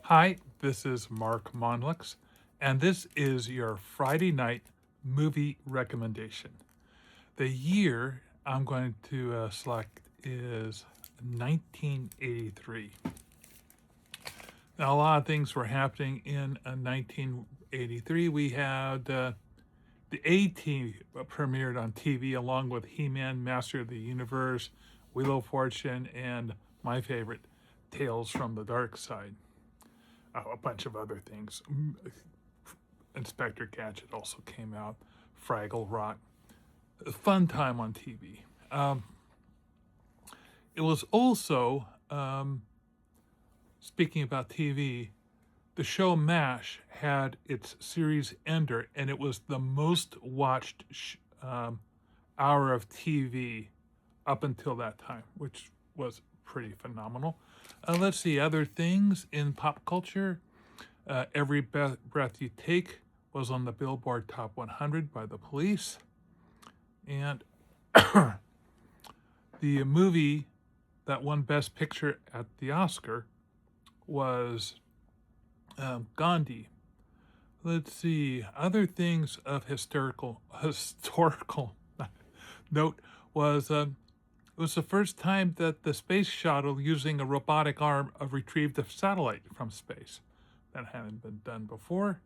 Hi, this is Mark Monlux, and this is your Friday night movie recommendation. The year I'm going to select is 1983. Now, a lot of things were happening in 1983. We had the A-Team premiered on TV along with He-Man, Master of the Universe, Wheel of Fortune, and my favorite, Tales from the Dark Side. A bunch of other things. Inspector Gadget also came out. Fraggle Rock. A fun time on TV. It was also, speaking about TV, the show MASH had its series ender, and it was the most watched hour of TV up until that time, which was pretty phenomenal. Let's see, other things in pop culture. Every Breath You Take was on the Billboard Top 100 by the Police. And the movie that won Best Picture at the Oscar was Gandhi. Let's see, other things of historical note was it was the first time that the space shuttle using a robotic arm retrieved a satellite from space. That hadn't been done before.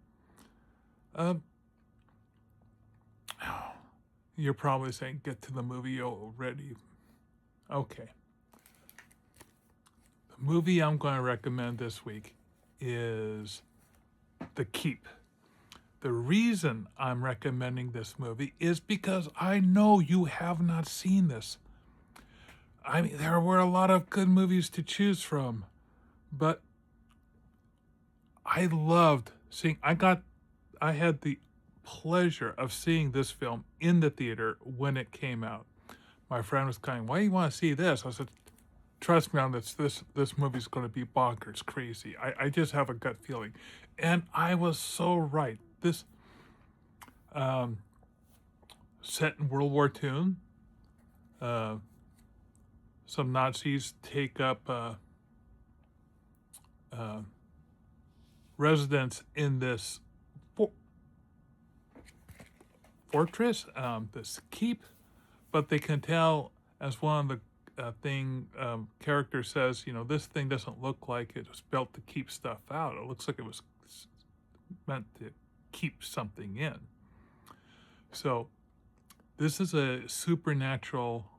You're probably saying, get to the movie already. Okay. The movie I'm going to recommend this week is The Keep. The reason I'm recommending this movie is because I know you have not seen this. I mean, there were a lot of good movies to choose from, but I loved seeing. I had the pleasure of seeing this film in the theater when it came out. My friend was going, "Why do you want to see this?" I said, "Trust me on this. This movie's going to be bonkers, crazy. I just have a gut feeling," and I was so right. This set in World War II. Some Nazis take up residence in this fortress, this keep, but they can tell, as one of the character says, this thing doesn't look like it was built to keep stuff out. It looks like it was meant to keep something in. So this is a supernatural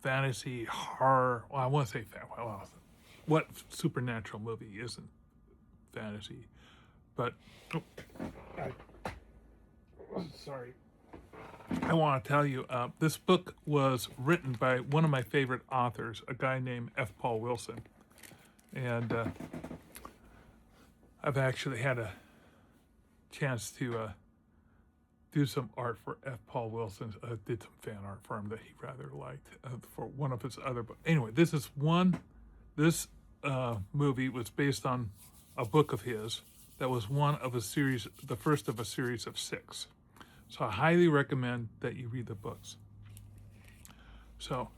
fantasy horror. Well, I want to say what supernatural movie isn't fantasy? But sorry. I want to tell you, this book was written by one of my favorite authors, a guy named F. Paul Wilson. And I've actually had a chance to do some art for F. Paul Wilson. Did some fan art for him that he rather liked for one of his other books. Anyway, this movie was based on a book of his that was one of a series, the first of a series of 6. So I highly recommend that you read the books. So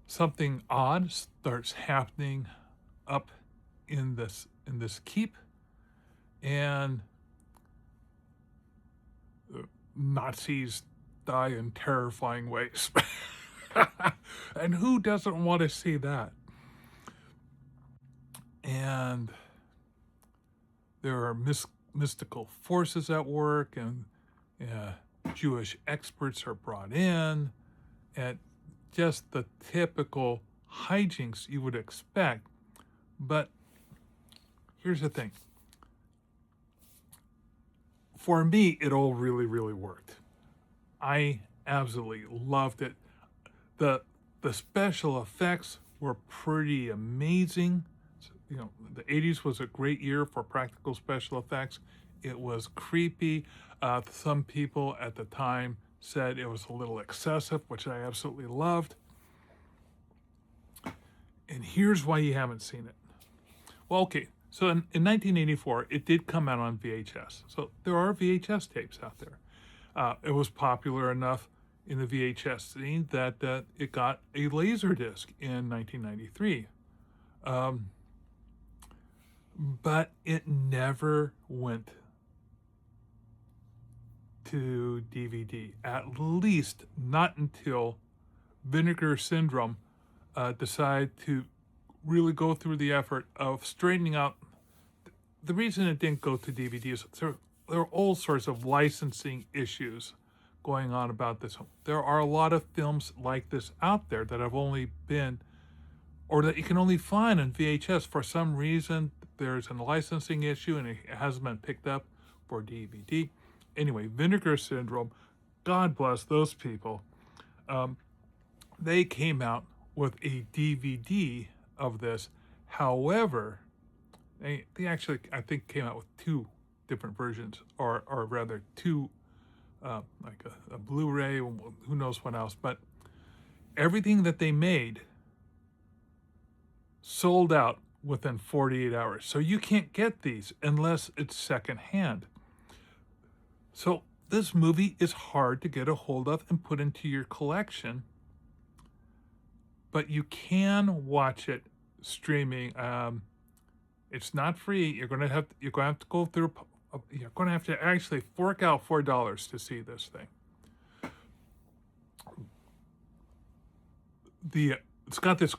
something odd starts happening up in this keep, and Nazis die in terrifying ways. And who doesn't want to see that? And there are mystical forces at work, and Jewish experts are brought in, and just the typical hijinks you would expect. But here's the thing. For me, it all really, really worked. I absolutely loved it. The special effects were pretty amazing. The 80s was a great year for practical special effects. It was creepy. Some people at the time said it was a little excessive, which I absolutely loved. And here's why you haven't seen it. Well, okay, so in 1984, it did come out on VHS. So there are VHS tapes out there. It was popular enough in the VHS scene that it got a laser disc in 1993. but it never went to DVD, at least not until Vinegar Syndrome decided to really go through the effort of straightening out. The reason it didn't go to DVD is there are all sorts of licensing issues going on about this. There are a lot of films like this out there that have only been, or that you can only find on VHS. For some reason, there's a licensing issue and it hasn't been picked up for DVD. Anyway, Vinegar Syndrome, God bless those people. They came out with a DVD of this. However, they actually, I think, came out with two different versions, or rather two, like a Blu-ray, who knows what else. But everything that they made sold out within 48 hours. So you can't get these unless it's secondhand. So this movie is hard to get a hold of and put into your collection, but you can watch it streaming. It's not free. You're going to have to go through. You're going to have to actually fork out $4 to see this thing. It's got this,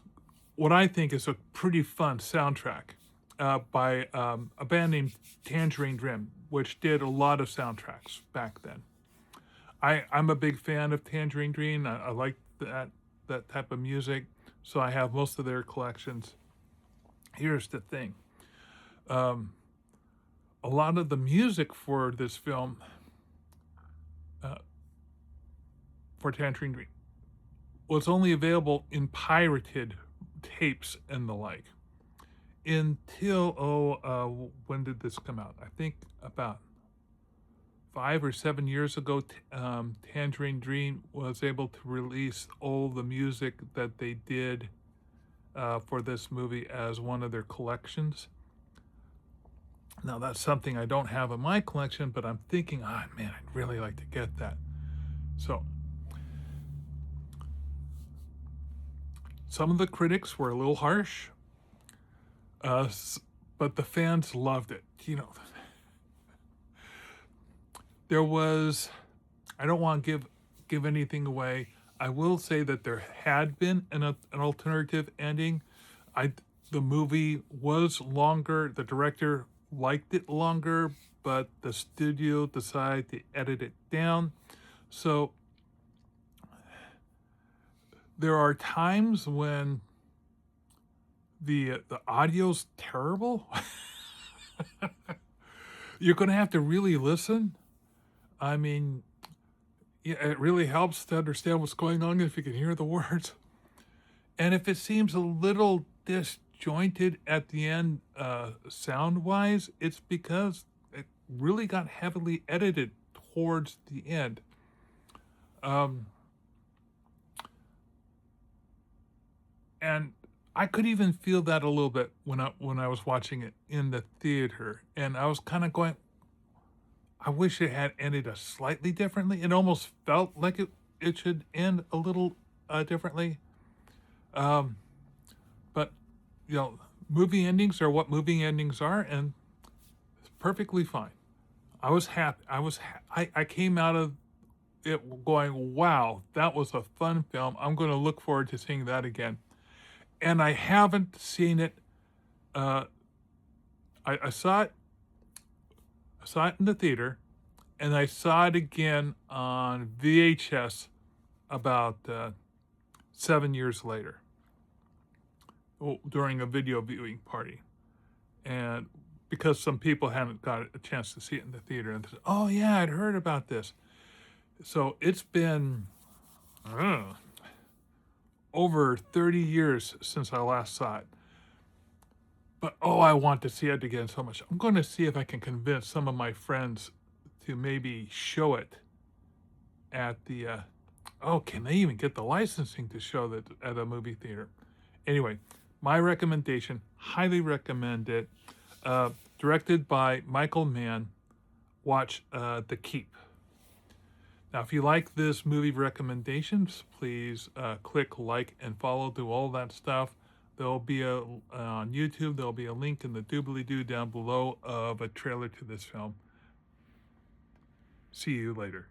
what I think is a pretty fun soundtrack by a band named Tangerine Dream, which did a lot of soundtracks back then. I'm a big fan of Tangerine Dream. I like that type of music, so I have most of their collections. Here's the thing. A lot of the music for this film, for Tangerine Dream, was only available in pirated tapes and the like. Until, when did this come out? I think about 5 or 7 years ago, Tangerine Dream was able to release all the music that they did for this movie as one of their collections. Now, that's something I don't have in my collection, but I'm thinking, man, I'd really like to get that. So, some of the critics were a little harsh, but the fans loved it. There was, I don't want to give anything away. I will say that there had been an alternative ending. The movie was longer. The director liked it longer, but the studio decided to edit it down. So there are times when the audio's terrible. You're going to have to really listen. I mean, yeah, it really helps to understand what's going on if you can hear the words. And if it seems a little disjointed at the end, sound-wise, it's because it really got heavily edited towards the end. And I could even feel that a little bit when I was watching it in the theater, and I was kind of going, I wish it had ended slightly differently. It almost felt like it should end a little differently. But movie endings are what movie endings are, and it's perfectly fine. I was happy. I came out of it going, wow, that was a fun film. I'm going to look forward to seeing that again. And I haven't seen it. I saw it. I saw it in the theater, and I saw it again on VHS about 7 years later, during a video viewing party. And because some people hadn't got a chance to see it in the theater, and they said, oh yeah, I'd heard about this. So it's been over 30 years since I last saw it. But I want to see it again so much. I'm going to see if I can convince some of my friends to maybe show it at the, can they even get the licensing to show that at a movie theater? Anyway, my recommendation, highly recommend it. Directed by Michael Mann. Watch The Keep. Now, if you like this movie recommendations, please click like and follow, do all that stuff. There'll be on YouTube, there'll be a link in the doobly-doo down below of a trailer to this film. See you later.